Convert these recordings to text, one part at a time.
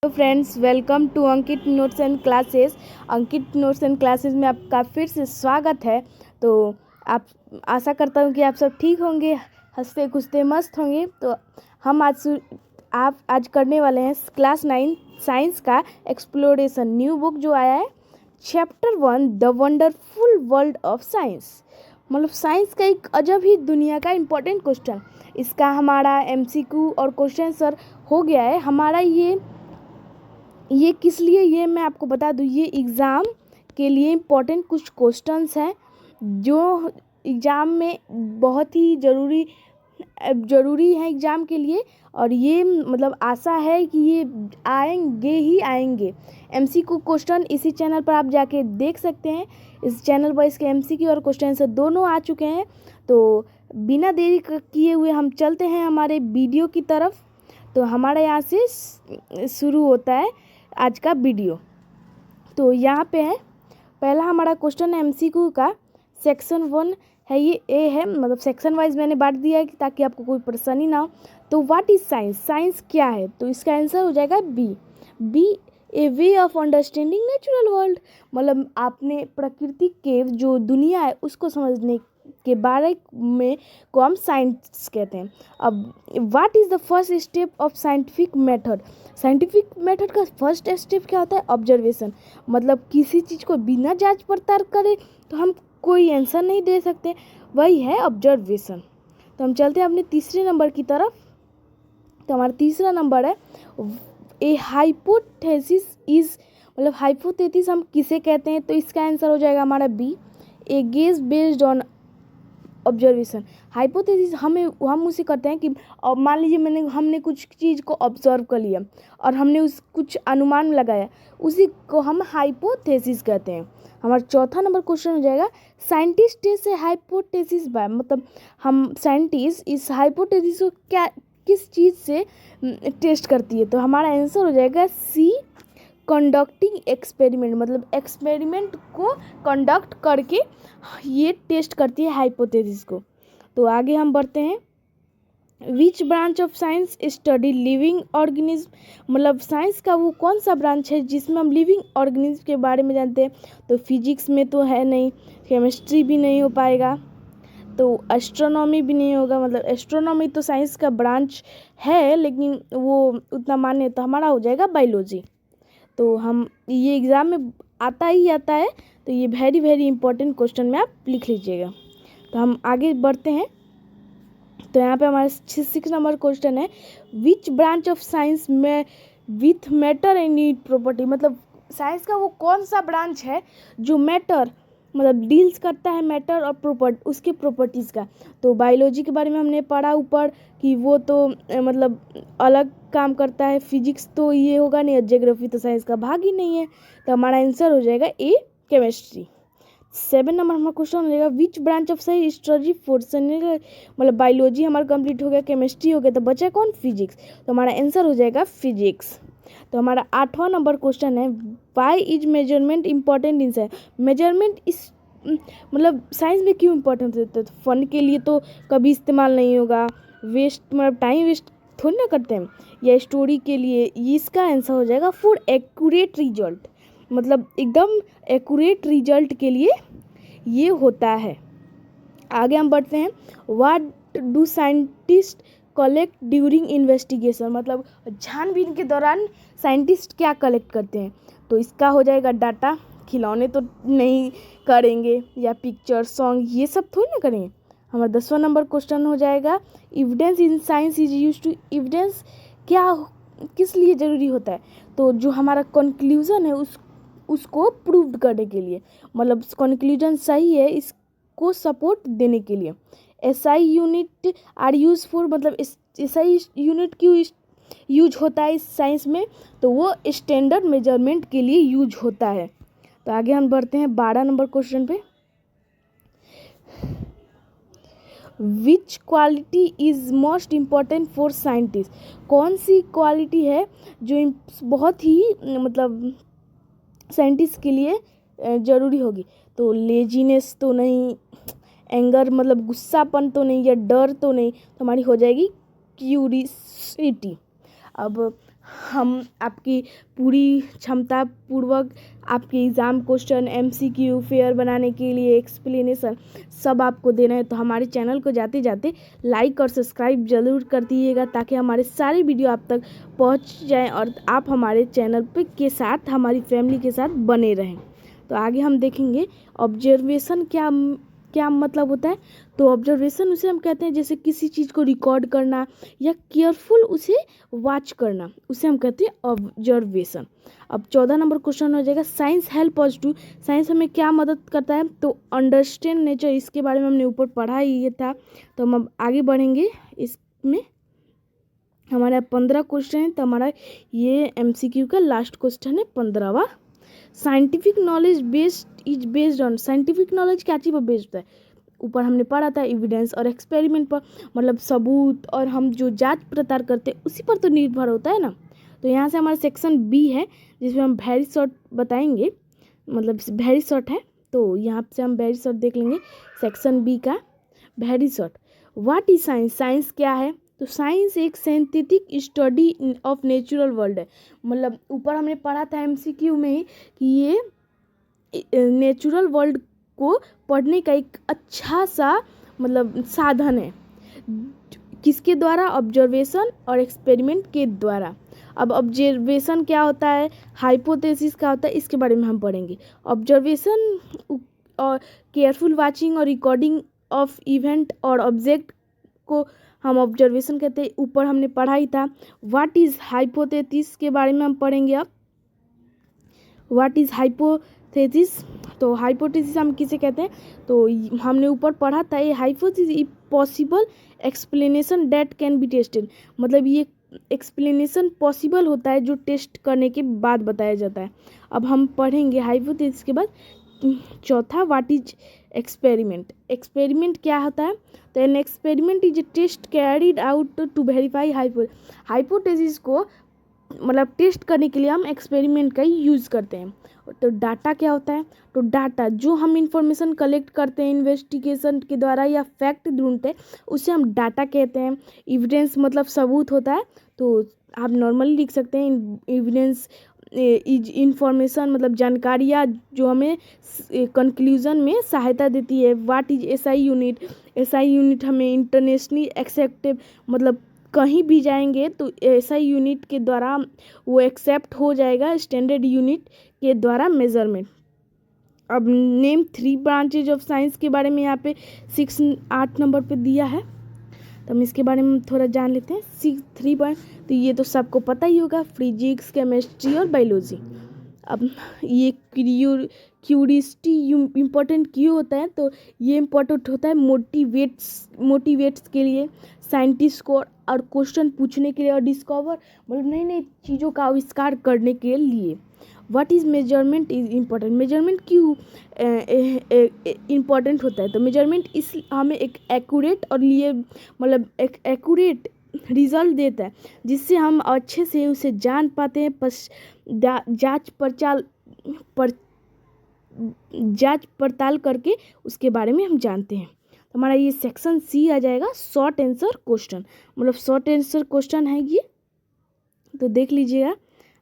Hello friends, welcome to Ankit notes and classes. Ankit notes and classes में आपका फिर से स्वागत है। तो आप आशा करता हूँ कि आप सब ठीक होंगे, हंसते खुशते मस्त होंगे। तो हम आज करने वाले हैं क्लास 9 साइंस का एक्सप्लोरेशन, न्यू बुक जो आया है, chapter 1 the wonderful world of science. मतलब साइंस का एक अजब ही दुनिया का इम्पोर्टेंट क्वेश्चन। इसका हमारा एमसीक्यू और क्वेश्चन सर हो गया है। हमारा ये किस लिए, ये मैं आपको बता दूँ। ये एग्ज़ाम के लिए इम्पोर्टेंट कुछ क्वेश्चंस हैं जो एग्ज़ाम में बहुत ही ज़रूरी है एग्ज़ाम के लिए। और ये मतलब आशा है कि ये आएंगे ही आएंगे। एमसीक्यू क्वेश्चन इसी चैनल पर आप जाके देख सकते हैं। इस चैनल पर इसके एमसीक्यू और क्वेश्चन से दोनों आ चुके हैं। तो बिना देरी किए हुए हम चलते हैं हमारे वीडियो की तरफ। तो हमारे यहाँ से शुरू होता है आज का वीडियो। तो यहाँ पे है पहला हमारा क्वेश्चन है एमसीक्यू का, सेक्शन 1 है, ये ए है। मतलब सेक्शन वाइज मैंने बांट दिया है ताकि आपको कोई परेशानी ना हो। तो व्हाट इज साइंस, साइंस क्या है? तो इसका आंसर हो जाएगा B a way of understanding natural world. मतलब आपने प्रकृति के जो दुनिया है उसको समझने के बारे में को हम साइंस कहते हैं। अब what is the first step of scientific method? Scientific method का फर्स्ट स्टेप क्या होता है? ऑब्जर्वेशन। मतलब किसी चीज़ को बिना जांच पड़ताल करे तो हम कोई आंसर नहीं दे सकते, वही है ऑब्जर्वेशन। तो हम चलते हैं अपने तीसरे नंबर की तरफ। तो हमारा तीसरा नंबर है ए हाइपोथेसिस इज, मतलब हाइपोथेसिस हम किसे कहते हैं? तो इसका आंसर हो जाएगा हमारा B, a guess based on observation. Hypothesis हम उसे करते हैं कि मान लीजिए हमने कुछ चीज़ को ऑब्जर्व कर लिया और हमने उस कुछ अनुमान लगाया, उसी को हम हाइपोथेसिस कहते हैं। हमारा चौथा नंबर क्वेश्चन हो जाएगा साइंटिस्ट से हाइपोथेसिस बाय, मतलब हम साइंटिस्ट इस हाइपोथेसिस को क्या किस चीज़ से टेस्ट करती है? तो हमारा आंसर हो जाएगा सी, कंडक्टिंग एक्सपेरिमेंट। मतलब एक्सपेरिमेंट को कंडक्ट करके ये टेस्ट करती है हाइपोथेसिस को। तो आगे हम बढ़ते हैं। Which branch of science study living organism? मतलब साइंस का वो कौन सा ब्रांच है जिसमें हम लिविंग ऑर्गेनिज्म के बारे में जानते हैं? तो फिजिक्स में तो है नहीं, केमिस्ट्री भी नहीं हो पाएगा, तो एस्ट्रोनॉमी भी नहीं होगा। मतलब एस्ट्रोनॉमी तो साइंस का ब्रांच है लेकिन वो उतना मान्य, तो हमारा हो जाएगा बायोलॉजी। तो हम ये एग्ज़ाम में आता ही आता है, तो ये वेरी वेरी इंपॉर्टेंट क्वेश्चन में आप लिख लीजिएगा। तो हम आगे बढ़ते हैं। तो यहाँ पे हमारा 6 नंबर क्वेश्चन है विच ब्रांच ऑफ साइंस में with matter and it property? मतलब साइंस का वो कौन सा ब्रांच है जो मैटर, मतलब डील्स करता है मैटर और उसके प्रॉपर्टीज़ का? तो बायोलॉजी के बारे में हमने पढ़ा ऊपर कि वो तो मतलब अलग काम करता है। फिजिक्स तो ये होगा नहीं, ज्योग्राफी तो साइंस का भाग ही नहीं है। तो हमारा आंसर हो जाएगा ए, केमिस्ट्री। 7 नंबर हमारा क्वेश्चन हो जाएगा which branch of science study fourth? मतलब बायोलॉजी हमारा कंप्लीट हो गया, केमिस्ट्री हो गया, तो बचा कौन? फिजिक्स। तो हमारा आंसर हो जाएगा फिजिक्स। तो हमारा 8वां नंबर क्वेश्चन है why is measurement important in science? Measurement इस मतलब साइंस में क्यों इम्पोर्टेंट होता है? तो फन के लिए तो कभी इस्तेमाल नहीं होगा, वेस्ट मतलब टाइम वेस्ट थोड़ी ना करते हैं, या स्टोरी के लिए। इसका आंसर हो जाएगा फॉर एक्यूरेट रिजल्ट। मतलब एकदम एक्यूरेट रिजल्ट के लिए ये होता है। आगे हम बढ़ते हैं। What do scientist collect during investigation? मतलब छानबीन के दौरान साइंटिस्ट क्या कलेक्ट करते हैं? तो इसका हो जाएगा डाटा। खिलौने तो नहीं करेंगे, या पिक्चर, सॉन्ग, ये सब थोड़ी ना करेंगे। हमारा 10वां नंबर क्वेश्चन हो जाएगा evidence in science is use to, evidence क्या किस लिए ज़रूरी होता है? तो जो हमारा कंक्लूजन है उसको प्रूव करने के लिए, मतलब कंक्लूजन सही है इसको सपोर्ट देने के लिए। SI unit are use for, मतलब एसआई यूनिट क्यों यूज होता है इस साइंस में? तो वो स्टैंडर्ड मेजरमेंट के लिए यूज होता है। तो आगे हम बढ़ते हैं 12 नंबर क्वेश्चन पे। विच quality is most important for scientist? कौन सी क्वालिटी है जो बहुत ही मतलब साइंटिस्ट के लिए ज़रूरी होगी? तो लेजीनेस तो नहीं, एंगर मतलब गुस्सापन तो नहीं, या डर तो नहीं, तो हमारी हो जाएगी क्यूरियोसिटी। अब हम आपकी पूरी क्षमता पूर्वक आपके एग्ज़ाम क्वेश्चन MCQ फेयर बनाने के लिए एक्सप्लेनेशन सब आपको देना है। तो हमारे चैनल को जाते जाते लाइक और सब्सक्राइब ज़रूर कर दीजिएगा, ताकि हमारे सारे वीडियो आप तक पहुंच जाएं और आप हमारे चैनल पे के साथ हमारी फैमिली के साथ बने रहें। तो आगे हम देखेंगे ऑब्जर्वेशन क्या मतलब होता है। तो ऑब्जर्वेशन उसे हम कहते हैं जैसे किसी चीज़ को रिकॉर्ड करना या केयरफुल उसे वॉच करना, उसे हम कहते हैं ऑब्जर्वेशन। अब 14 नंबर क्वेश्चन हो जाएगा, science help us to, science हमें क्या मदद करता है। तो अंडरस्टैंड नेचर, इसके बारे में हमने ऊपर पढ़ा ही ये था। तो हम अब आगे बढ़ेंगे। इसमें हमारा 15 क्वेश्चन है, तो हमारा ये MCQ का लास्ट क्वेश्चन है 15वां। Scientific knowledge based on, scientific knowledge क्या चीज़ पर बेस्ड होता है। ऊपर हमने पढ़ा था एविडेंस और एक्सपेरिमेंट पर, मतलब सबूत और हम जो जांच पड़ताल करते हैं उसी पर तो निर्भर होता है ना। तो यहाँ से हमारा सेक्शन B है, जिसमें हम वेरी शॉर्ट बताएंगे, मतलब वेरी शॉर्ट है। तो यहाँ से हम वेरी शॉर्ट देख लेंगे सेक्शन B का very short. What is science, science क्या है। तो साइंस एक scientific study of natural world है। मतलब ऊपर हमने पढ़ा था MCQ में ही कि ये नेचुरल वर्ल्ड को पढ़ने का एक अच्छा सा मतलब साधन है। किसके द्वारा, ऑब्जर्वेशन और एक्सपेरिमेंट के द्वारा। अब ऑब्जर्वेशन क्या होता है, हाइपोथेसिस क्या होता है, इसके बारे में हम पढ़ेंगे। ऑब्जर्वेशन और केयरफुल वाचिंग और रिकॉर्डिंग ऑफ इवेंट और ऑब्जेक्ट को हम ऑब्जर्वेशन कहते हैं। ऊपर हमने पढ़ा ही था। व्हाट इज हाइपोथेसिस के बारे में हम पढ़ेंगे अब। व्हाट इज हाइपोथेसिस, तो हाइपोथेसिस हम किसे कहते हैं। तो हमने ऊपर पढ़ा था, ये hypothesis is possible explanation that can be tested, मतलब ये एक्सप्लेनेशन पॉसिबल होता है जो टेस्ट करने के बाद बताया जाता है। अब हम पढ़ेंगे हाइपोथेसिस के बाद चौथा, व्हाट इज एक्सपेरिमेंट। एक्सपेरिमेंट क्या होता है। तो an experiment is a test carried out to verify hypothesis को मतलब टेस्ट करने के लिए हम एक्सपेरिमेंट का ही यूज़ करते हैं। तो डाटा क्या होता है। तो डाटा जो हम इंफॉर्मेशन कलेक्ट करते हैं इन्वेस्टिगेशन के द्वारा या फैक्ट ढूंढते हैं, उसे हम डाटा कहते हैं। एविडेंस मतलब सबूत होता है। तो आप नॉर्मली लिख सकते हैं एविडेंस इज इंफॉर्मेशन, मतलब जानकारियाँ जो हमें कंक्लूजन में सहायता देती है। What is SI unit, SI unit हमें इंटरनेशनली एक्सेप्टेड, मतलब कहीं भी जाएंगे तो SI यूनिट के द्वारा वो एक्सेप्ट हो जाएगा, स्टैंडर्ड यूनिट के द्वारा मेजरमेंट। अब नेम 3 ब्रांचेज ऑफ साइंस के बारे में यहाँ पे 8 नंबर पे दिया है, तो हम इसके बारे में थोड़ा जान लेते हैं। 3 ब्रांच, तो ये तो सबको पता ही होगा, फिजिक्स, केमिस्ट्री और बायोलॉजी। अब ये क्यूरियोसिटी इम्पोर्टेंट क्यों होता है। तो ये इम्पोर्टेंट होता है मोटिवेट्स के लिए, साइंटिस्ट को, और क्वेश्चन पूछने के लिए, और डिस्कवर मतलब नई नई चीज़ों का आविष्कार करने के लिए। What is measurement is important, measurement क्यों इम्पोर्टेंट होता है। तो मेजरमेंट इस हमें एक एक्यूरेट और लिए मतलब एक एक्यूरेट रिजल्ट देता है, जिससे हम अच्छे से उसे जान पाते हैं। जांच पड़ताल करके उसके बारे में हम जानते हैं। तो हमारा ये सेक्शन C आ जाएगा, शॉर्ट आंसर क्वेश्चन, मतलब शॉर्ट आंसर क्वेश्चन है ये। तो देख लीजिएगा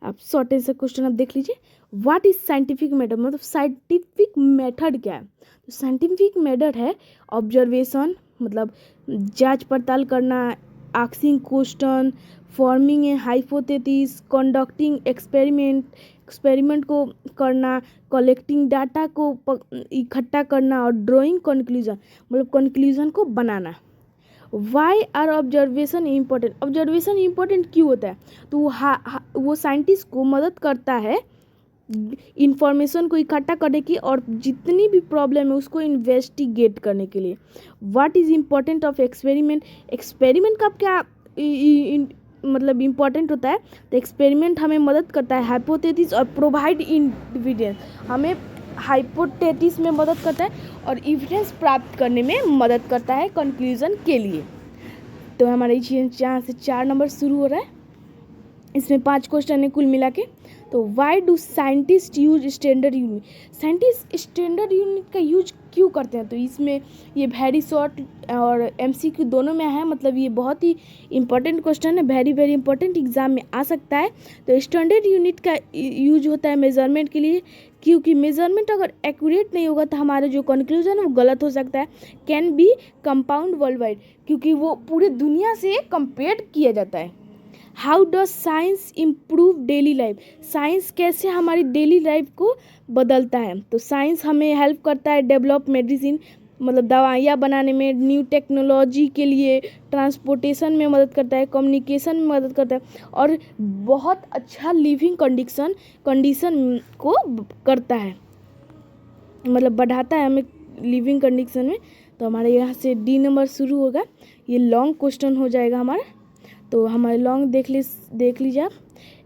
आप, शॉर्ट आंसर क्वेश्चन आप देख लीजिए। व्हाट इज साइंटिफिक मेथड, मतलब साइंटिफिक मेथड क्या है। तो साइंटिफिक मेथड है ऑब्जर्वेशन, मतलब जांच पड़ताल करना, asking question, forming a hypothesis, conducting experiment को करना, कलेक्टिंग डाटा को इकट्ठा करना, और ड्राइंग कंक्लूजन, मतलब कंक्लूजन को बनाना। Why are observation important, observation important क्यों होता है। तो वो साइंटिस्ट को मदद करता है इंफॉर्मेशन को इकट्ठा करने की, और जितनी भी प्रॉब्लम है उसको इन्वेस्टिगेट करने के लिए। What is important of experiment, experiment का क्या मतलब इम्पोर्टेंट होता है। तो एक्सपेरिमेंट हमें मदद करता है हाइपोथेसिस और प्रोवाइड एविडेंस, हमें हाइपोथेसिस में मदद करता है और एविडेंस प्राप्त करने में मदद करता है कंक्लूजन के लिए। तो हमारा यहाँ से 4 नंबर शुरू हो रहा है। इसमें 5 क्वेश्चन है कुल मिला के। तो why do scientist use standard unit, scientist standard unit का यूज क्यों करते हैं? तो इसमें ये वेरी शॉर्ट और एमसीक्यू दोनों में है, मतलब ये बहुत ही इंपॉर्टेंट क्वेश्चन है, वेरी वेरी इंपॉर्टेंट, एग्जाम में आ सकता है। तो स्टैंडर्ड यूनिट का यूज होता है मेजरमेंट के लिए, क्योंकि मेजरमेंट अगर एक्यूरेट नहीं होगा तो हमारा जो कंक्लूजन है वो गलत हो सकता है। Can be compound world wide, क्योंकि वो पूरी दुनिया से कंपेयर किया जाता है। How does science improve daily life, science कैसे हमारी डेली लाइफ को बदलता है? तो साइंस हमें हेल्प करता है डेवलप मेडिसिन, मतलब दवाइयाँ बनाने में, न्यू टेक्नोलॉजी के लिए, ट्रांसपोर्टेशन में मदद करता है, कम्युनिकेशन में मदद करता है, और बहुत अच्छा लिविंग कंडीशन को करता है, मतलब बढ़ाता है हमें लिविंग कंडीशन में। तो हमारे यहाँ से डी नंबर शुरू होगा, ये लॉन्ग क्वेश्चन हो जाएगा हमारा। तो हमारे लॉन्ग देख लीजिए आप।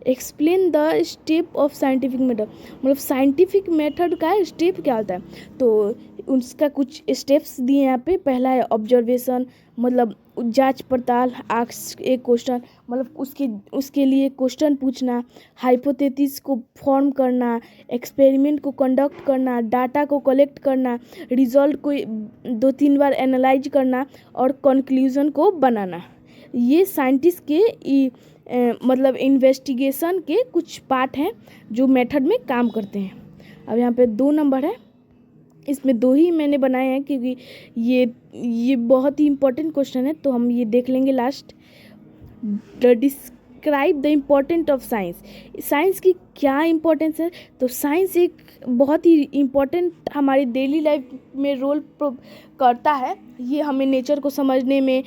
Explain the step of scientific method, मतलब साइंटिफिक मेथड का स्टेप क्या होता है? तो उसका कुछ स्टेप्स दिए यहाँ पे। पहला है ऑब्जर्वेशन, मतलब जांच पड़ताल, आस्क एक क्वेश्चन, मतलब उसके लिए क्वेश्चन पूछना, हाइपोथेसिस को फॉर्म करना, एक्सपेरिमेंट को कंडक्ट करना, डाटा को कलेक्ट करना, रिजल्ट को 2-3 बार एनालाइज करना, और कंक्लूजन को बनाना। ये साइंटिस्ट के मतलब इन्वेस्टिगेशन के कुछ पार्ट हैं जो मेथड में काम करते हैं। अब यहाँ पे 2 नंबर है, इसमें 2 ही मैंने बनाए हैं क्योंकि ये बहुत ही इम्पोर्टेंट क्वेश्चन है, तो हम ये देख लेंगे last. Describe the important of science, science की क्या इम्पोर्टेंस है? तो साइंस एक बहुत ही इम्पोर्टेंट हमारी डेली लाइफ में रोल करता है। ये हमें नेचर को समझने में,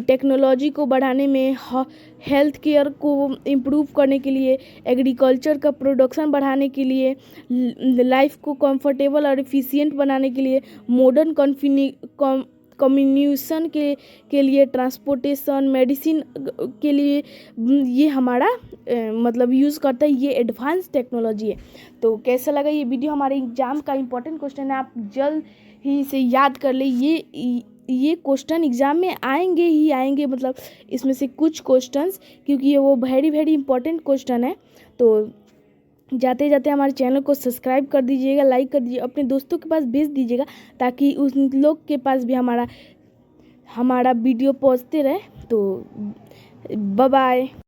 टेक्नोलॉजी को बढ़ाने में, हेल्थ केयर को इम्प्रूव करने के लिए, एग्रीकल्चर का प्रोडक्शन बढ़ाने के लिए, लाइफ को कंफर्टेबल और एफिशिएंट बनाने के लिए, मॉडर्न कम्युनिकेशन के लिए, ट्रांसपोर्टेशन, मेडिसिन के लिए ये हमारा मतलब यूज़ करता है। ये एडवांस टेक्नोलॉजी है। तो कैसा लगा ये वीडियो? हमारे एग्जाम का इम्पोर्टेंट क्वेश्चन है, आप जल्द ही इसे याद कर ले। ये क्वेश्चन एग्ज़ाम में आएंगे ही आएंगे, मतलब इसमें से कुछ क्वेश्चंस, क्योंकि ये वो वेरी वेरी इंपॉर्टेंट क्वेश्चन है। तो जाते जाते हमारे चैनल को सब्सक्राइब कर दीजिएगा, लाइक कर दीजिए, अपने दोस्तों के पास भेज दीजिएगा, ताकि उन लोग के पास भी हमारा वीडियो पहुंचते रहे। तो बाय बाय।